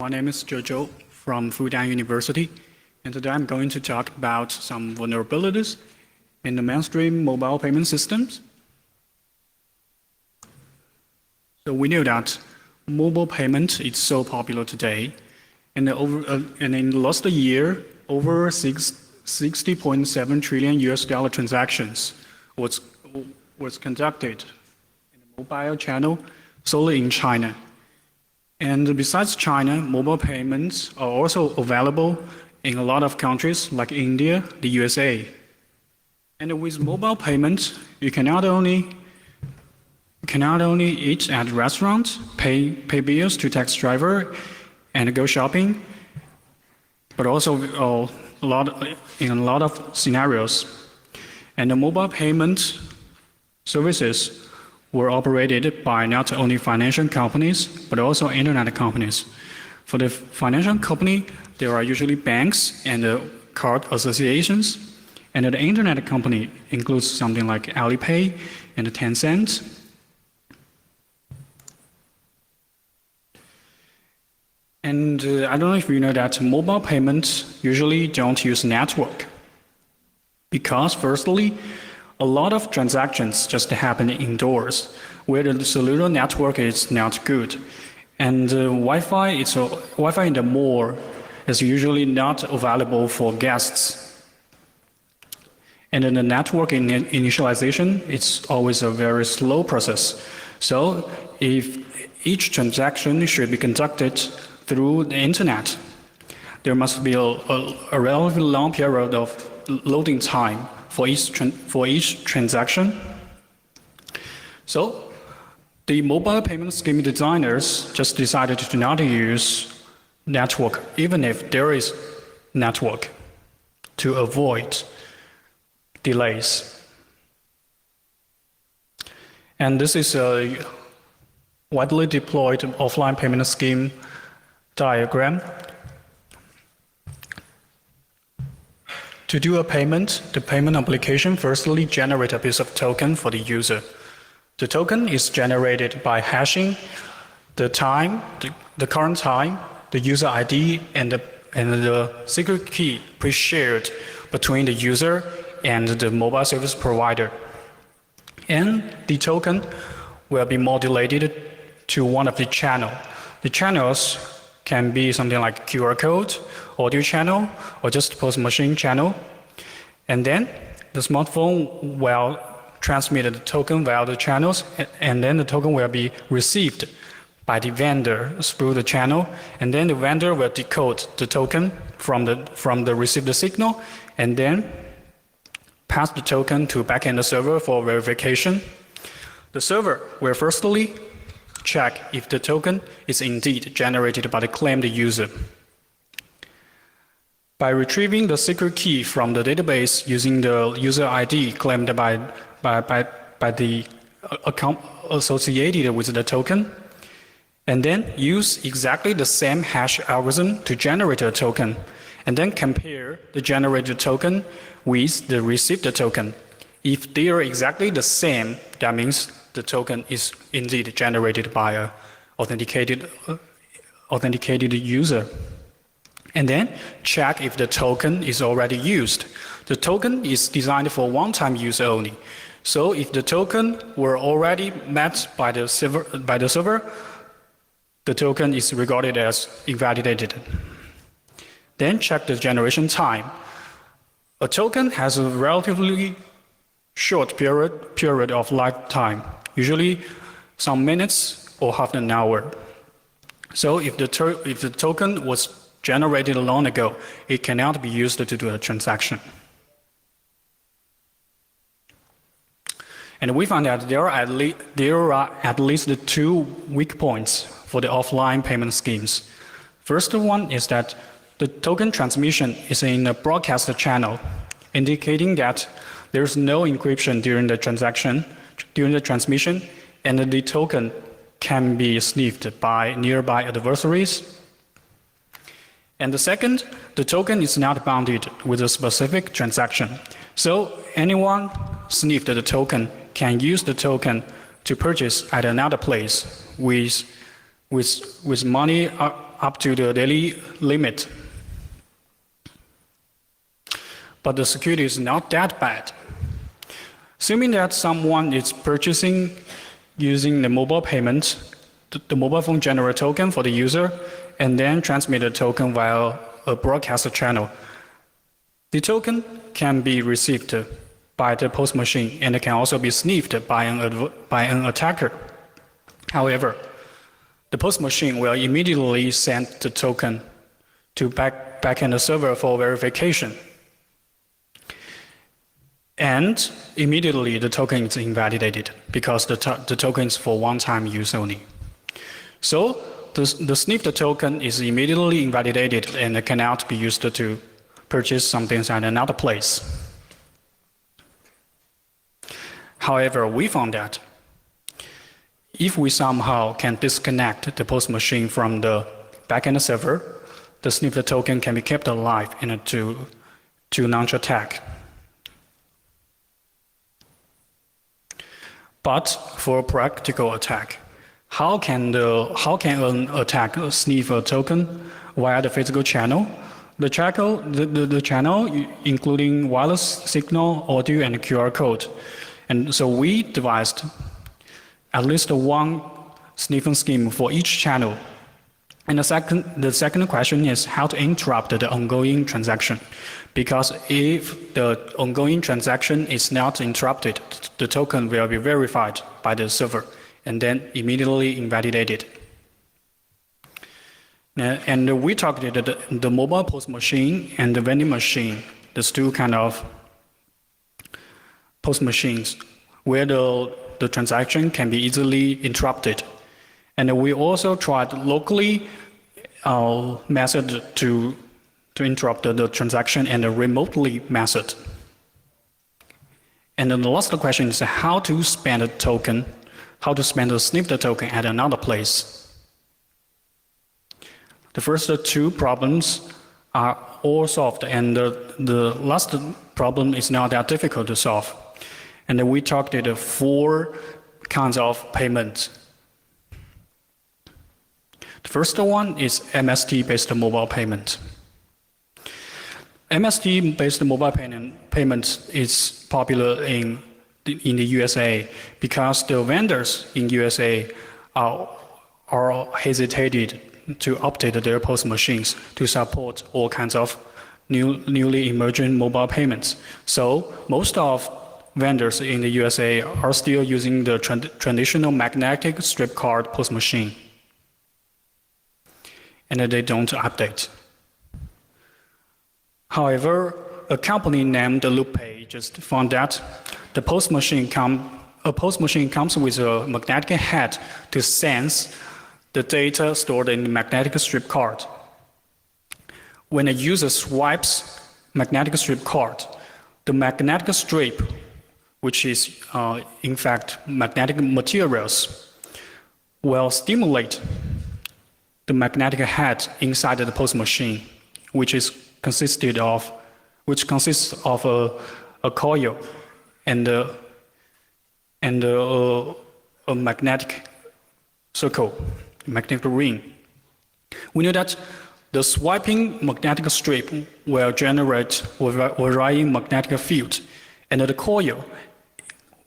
My name is Jojo from Fudan University, and today I'm going to talk about some vulnerabilities in the mainstream mobile payment systems. So we know that mobile payment is so popular today, and in the last year, over 60.7 trillion US dollar transactions was conducted in the mobile channel solely in China. And besides China, mobile payments are also available in a lot of countries like India, the USA. And with mobile payments, you can not only eat at restaurants, pay bills to taxi driver, and go shopping, but also in a lot of scenarios. And the mobile payment services were operated by not only financial companies, but also internet companies. For the financial company, there are usually banks and card associations. And the internet company includes something like Alipay and Tencent. And I don't know if you know that mobile payments usually don't use network. Because firstly, a lot of transactions just happen indoors, where the cellular network is not good. And Wi-Fi in the mall is usually not available for guests. And in the network initialization, it's always a very slow process. So if each transaction should be conducted through the internet, there must be a relatively long period of loading time for each transaction. So the mobile payment scheme designers just decided to not use network, even if there is network, to avoid delays. And this is a widely deployed offline payment scheme diagram. To do a payment, the payment application firstly generates a piece of token for the user. The token is generated by hashing the time, the current time, the user ID, and the secret key pre-shared between the user and the mobile service provider. And the token will be modulated to one of the channels. The channels can be something like QR code, audio channel, or just post machine channel. And then the smartphone will transmit the token via the channels, and then the token will be received by the vendor through the channel, and then the vendor will decode the token from the received signal, and then pass the token to backend server for verification. The server will firstly check if the token is indeed generated by the claimed user. By retrieving the secret key from the database using the user ID claimed by the account associated with the token, and then use exactly the same hash algorithm to generate a token, and then compare the generated token with the received token. If they are exactly the same, that means the token is indeed generated by an authenticated user. And then check if the token is already used. The token is designed for one-time use only. So if the token were already met by the server, the token is regarded as invalidated. Then check the generation time. A token has a relatively short period of lifetime, usually some minutes or half an hour. So if the token was generated long ago, it cannot be used to do a transaction. And we found that there are at least two weak points for the offline payment schemes. First one is that the token transmission is in a broadcast channel, indicating that there's no encryption during the transmission, and the token can be sniffed by nearby adversaries. And the second, the token is not bounded with a specific transaction. So anyone sniffed the token can use the token to purchase at another place with money up to the daily limit. But the security is not that bad. Assuming that someone is purchasing using the mobile payment, the mobile phone generates a token for the user and then transmit the token via a broadcaster channel. The token can be received by the post machine and it can also be sniffed by an attacker. However, the post machine will immediately send the token to backend server for verification. And immediately the token is invalidated because the token is for one-time use only. So the sniffed token is immediately invalidated and it cannot be used to purchase something at another place. However, we found that if we somehow can disconnect the post machine from the backend server, the sniffed token can be kept alive and to launch attack. But for a practical attack, how can an attack sniff a token via the physical channel? The channel including wireless signal, audio, and QR code. And so we devised at least one sniffing scheme for each channel. And the second question is how to interrupt the ongoing transaction. Because if the ongoing transaction is not interrupted, the token will be verified by the server and then immediately invalidated. And we targeted the mobile post machine and the vending machine, these two kind of post machines, where the transaction can be easily interrupted. And we also tried locally method to interrupt the transaction and a remotely method. And then the last question is how to spend a token, how to spend a sniffed token at another place. The first two problems are all solved, and the last problem is not that difficult to solve. And then we targeted 4 kinds of payments. The first one is MST-based mobile payment. MST-based mobile payment is popular in the USA because the vendors in USA are hesitated to update their POS machines to support all kinds of newly emerging mobile payments. So most of vendors in the USA are still using the traditional magnetic strip card POS machine, and they don't update. However, a company named LoopPay just found that a POS machine comes with a magnetic head to sense the data stored in the magnetic strip card. When a user swipes magnetic strip card, the magnetic strip, which is in fact magnetic materials, will stimulate the magnetic head inside the POS machine, which consists of a coil and a magnetic circle, magnetic ring. We know that the swiping magnetic strip will generate varying magnetic field, and the coil,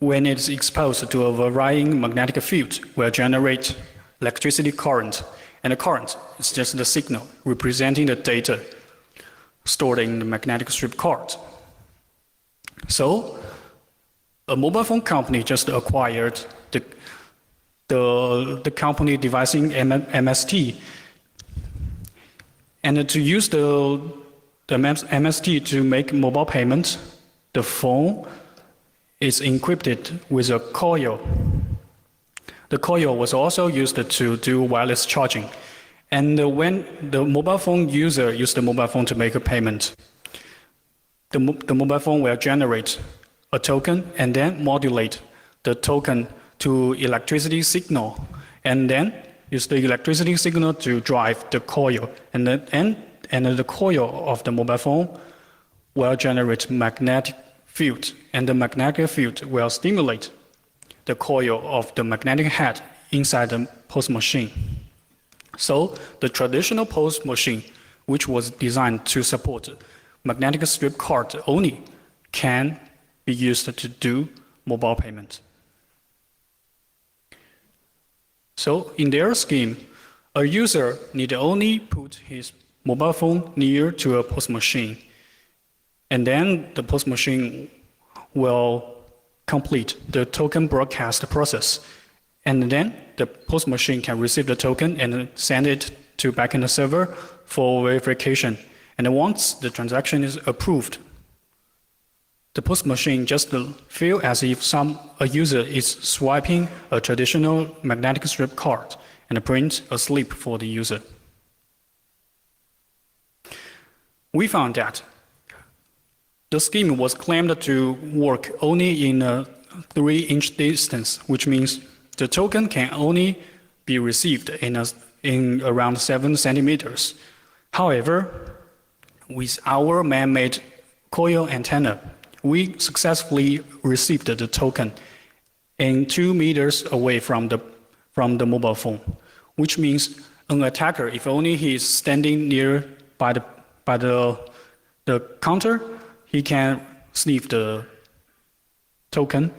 when it's exposed to a varying magnetic field, will generate electricity current, and the current is just the signal representing the data stored in the magnetic strip card. So, a mobile phone company just acquired the company devising MST, and to use the MST to make mobile payments, the phone is encrypted with a coil. The coil was also used to do wireless charging. And when the mobile phone user uses the mobile phone to make a payment, the mobile phone will generate a token and then modulate the token to electricity signal, and then use the electricity signal to drive the coil. And the coil of the mobile phone will generate magnetic field, and the magnetic field will stimulate the coil of the magnetic head inside the POS machine. So the traditional POS machine, which was designed to support magnetic strip card only, can be used to do mobile payment. So in their scheme, a user need only put his mobile phone near to a POS machine, and then the POS machine will complete the token broadcast process. And then the POS machine can receive the token and send it to backend server for verification. And once the transaction is approved, the POS machine just feel as if a user is swiping a traditional magnetic strip card and print a slip for the user. We found that the scheme was claimed to work only in a 3-inch distance, which means the token can only be received in around 7 centimeters. However, with our man-made coil antenna, we successfully received the token in 2 meters away from the mobile phone, which means an attacker, if only he is standing near by the counter, he can sniff the token.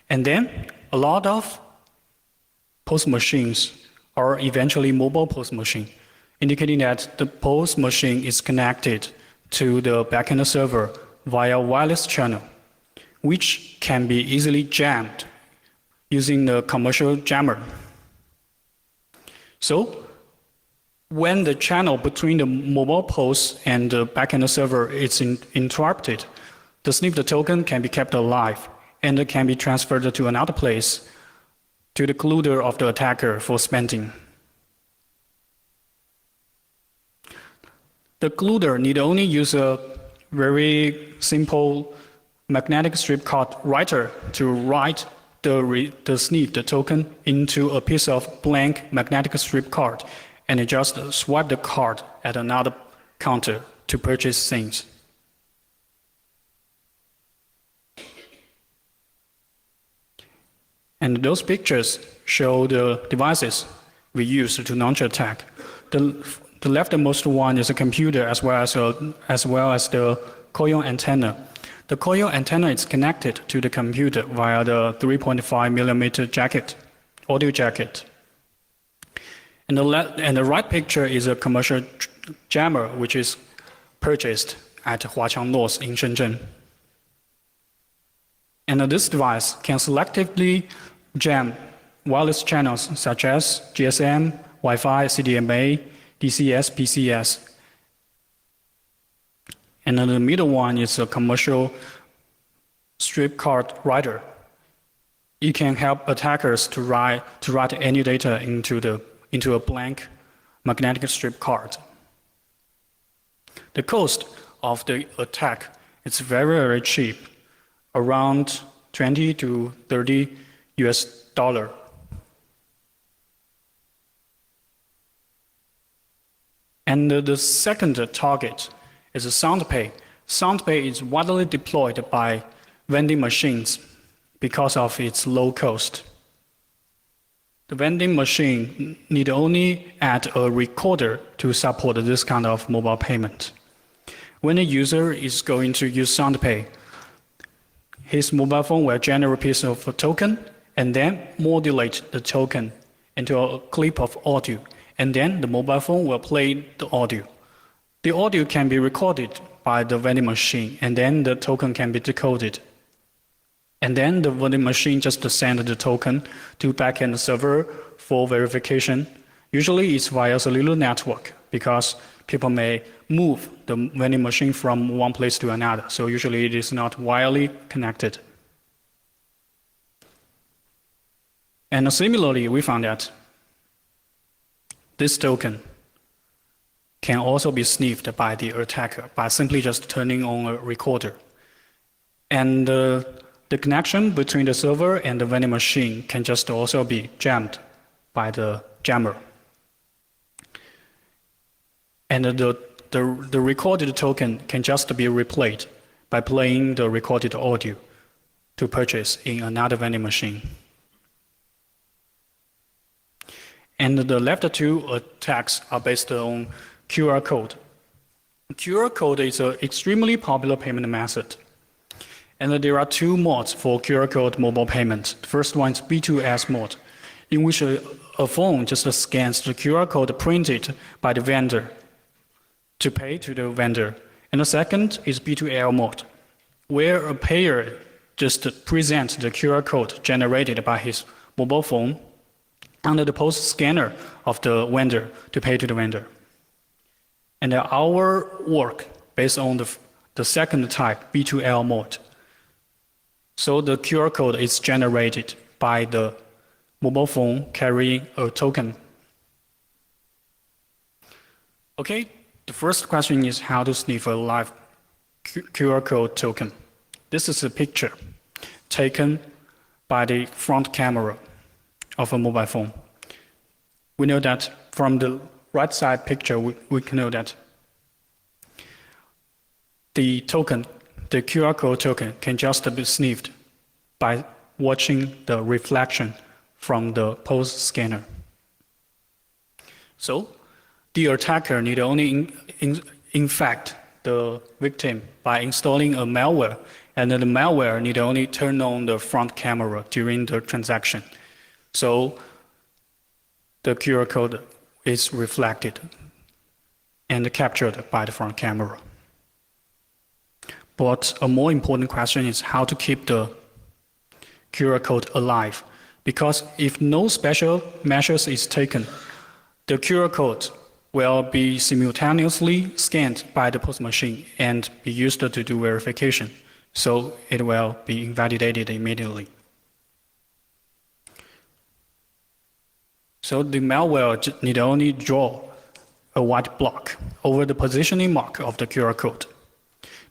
And then a lot of POS machines are eventually mobile POS machine, indicating that the POS machine is connected to the backend server via wireless channel, which can be easily jammed using the commercial jammer. So when the channel between the mobile POS and the backend server is interrupted, the sniffed token can be kept alive and it can be transferred to another place to the cluder of the attacker for spending. The cluder need only use a very simple magnetic strip card writer to write the sniffed token into a piece of blank magnetic strip card and just swipe the card at another counter to purchase things. And those pictures show the devices we use to launch an attack. The leftmost one is a computer as well as the coil antenna. The coil antenna is connected to the computer via the 3.5 millimeter audio jacket. And the right picture is a commercial jammer which is purchased at Huaqiang North in Shenzhen. And this device can selectively jam wireless channels such as GSM, Wi-Fi, CDMA, DCS, PCS. And then the middle one is a commercial strip card writer. It can help attackers to write any data into a blank magnetic strip card. The cost of the attack is very, very cheap, around 20 to 30 US dollar. And the second target is SoundPay. SoundPay is widely deployed by vending machines because of its low cost. The vending machine need only add a recorder to support this kind of mobile payment. When a user is going to use SoundPay, his mobile phone will generate a piece of a token and then modulate the token into a clip of audio, and then the mobile phone will play the audio. The audio can be recorded by the vending machine, and then the token can be decoded. And then the vending machine just sends the token to backend server for verification. Usually it's via cellular network because people may move the vending machine from one place to another. So usually it is not wirely connected. And similarly, we found that this token can also be sniffed by the attacker by simply just turning on a recorder. And the connection between the server and the vending machine can just also be jammed by the jammer. And the recorded token can just be replayed by playing the recorded audio to purchase in another vending machine. And the left two attacks are based on QR code. QR code is an extremely popular payment method. And there are two modes for QR code mobile payment. The first one is B2S mode, in which a phone just scans the QR code printed by the vendor to pay to the vendor. And the second is B2L mode, where a payer just presents the QR code generated by his mobile phone under the POS scanner of the vendor to pay to the vendor. And our work based on the second type, B2L mode. So the QR code is generated by the mobile phone carrying a token. Okay, the first question is how to sniff a live QR code token. This is a picture taken by the front camera of a mobile phone. We know that from the right side picture, we can know that the token, the QR code token, can just be sniffed by watching the reflection from the POS scanner. So the attacker need only infect the victim by installing a malware, and then the malware need only turn on the front camera during the transaction. So the QR code is reflected and captured by the front camera. But a more important question is how to keep the QR code alive. Because if no special measures is taken, the QR code will be simultaneously scanned by the POS machine and be used to do verification. So it will be invalidated immediately. So the malware need only draw a white block over the positioning mark of the QR code.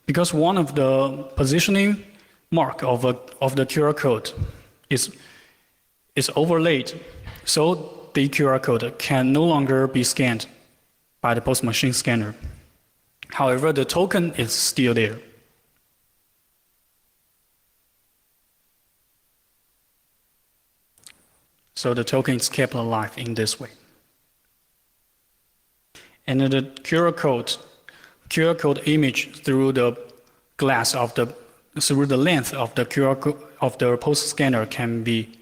Because one of the positioning mark of the QR code is overlaid, so the QR code can no longer be scanned by the POS machine scanner. However, the token is still there. So the token is kept alive in this way. And the QR code image through the glass through the length of the QR code of the POS scanner can be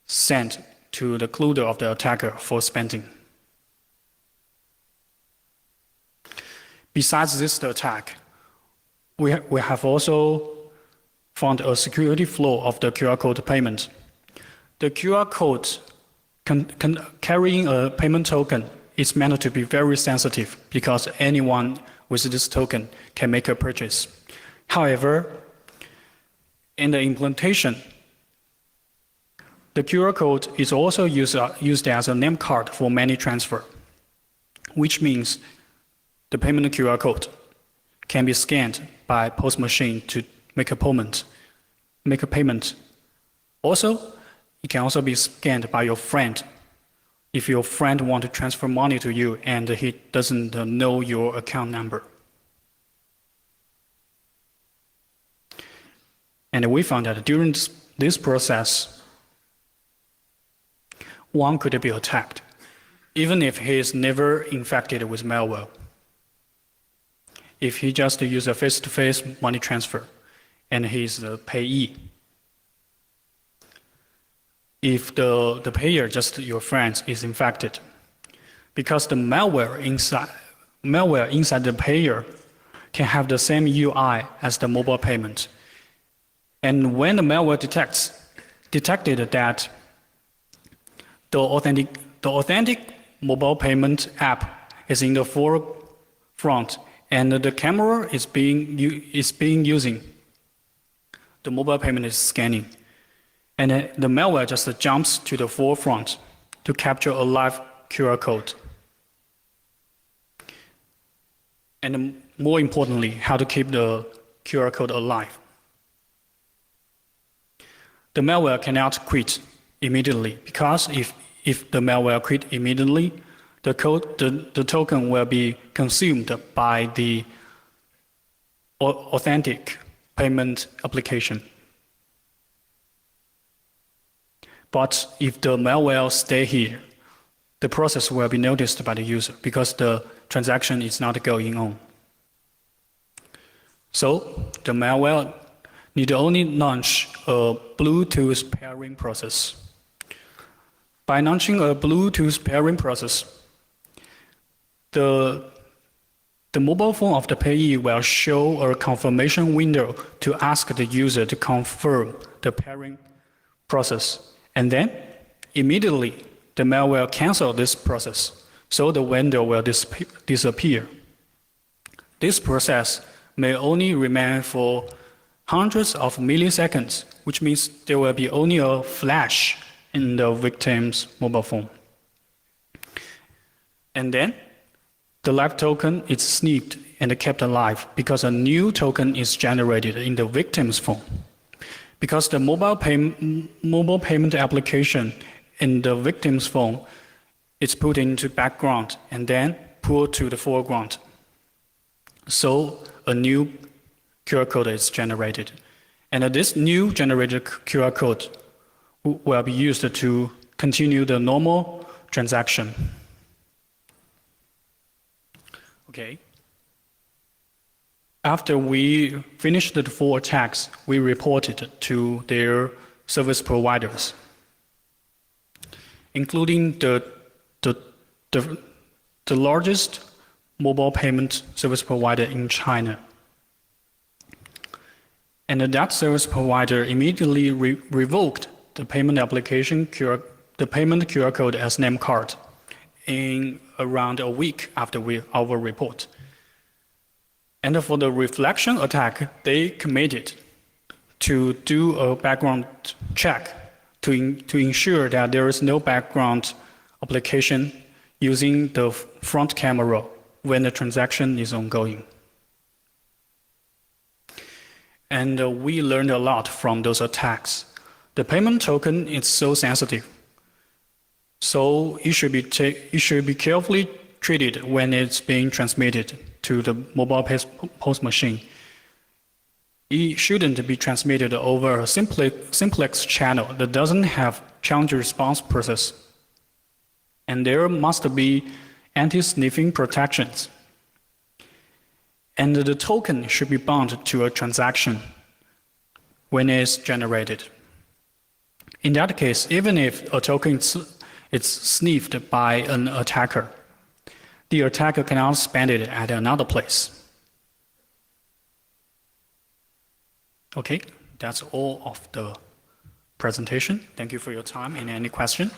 sent to the closer of the attacker for spending. Besides this attack, we have also found a security flaw of the QR code payment. The QR code carrying a payment token is meant to be very sensitive because anyone with this token can make a purchase. However, in the implementation, the QR code is also used as a name card for money transfer, which means the payment QR code can be scanned by POS machine to make a payment. Also, it can also be scanned by your friend if your friend wants to transfer money to you and he doesn't know your account number. And we found that during this process, one could be attacked, even if he is never infected with malware. If he just uses a face-to-face money transfer and he's the payee. If the payer, just your friends, is infected, because the malware inside the payer can have the same UI as the mobile payment. And when the malware detected that the authentic mobile payment app is in the forefront and the camera is being using, the mobile payment is scanning. And the malware just jumps to the forefront to capture a live QR code. And more importantly, how to keep the QR code alive. The malware cannot quit immediately because if the malware quit immediately, the token will be consumed by the authentic payment application. But if the malware stay here, the process will be noticed by the user because the transaction is not going on. So the malware need only launch a Bluetooth pairing process. By launching a Bluetooth pairing process, the mobile phone of the payee will show a confirmation window to ask the user to confirm the pairing process. And then, immediately, the malware cancels this process, so the window will disappear. This process may only remain for hundreds of milliseconds, which means there will be only a flash in the victim's mobile phone. And then, the live token is sniffed and kept alive because a new token is generated in the victim's phone. Because the mobile payment application in the victim's phone is put into background and then pulled to the foreground. So a new QR code is generated. And this new generated QR code will be used to continue the normal transaction. Okay. After we finished the 4 attacks, we reported to their service providers, including the largest mobile payment service provider in China. And that service provider immediately revoked the payment application the payment QR code as name card in around a week after our report. And for the reflection attack, they committed to do a background check to ensure that there is no background application using the front camera when the transaction is ongoing. And we learned a lot from those attacks. The payment token is so sensitive, so it should be carefully treated when it's being transmitted to the mobile post machine. It shouldn't be transmitted over a simplex channel that doesn't have challenge response process. And there must be anti-sniffing protections. And the token should be bound to a transaction when it's generated. In that case, even if a token is sniffed by an attacker, the attacker cannot spend it at another place. Okay, that's all of the presentation. Thank you for your time. Any question?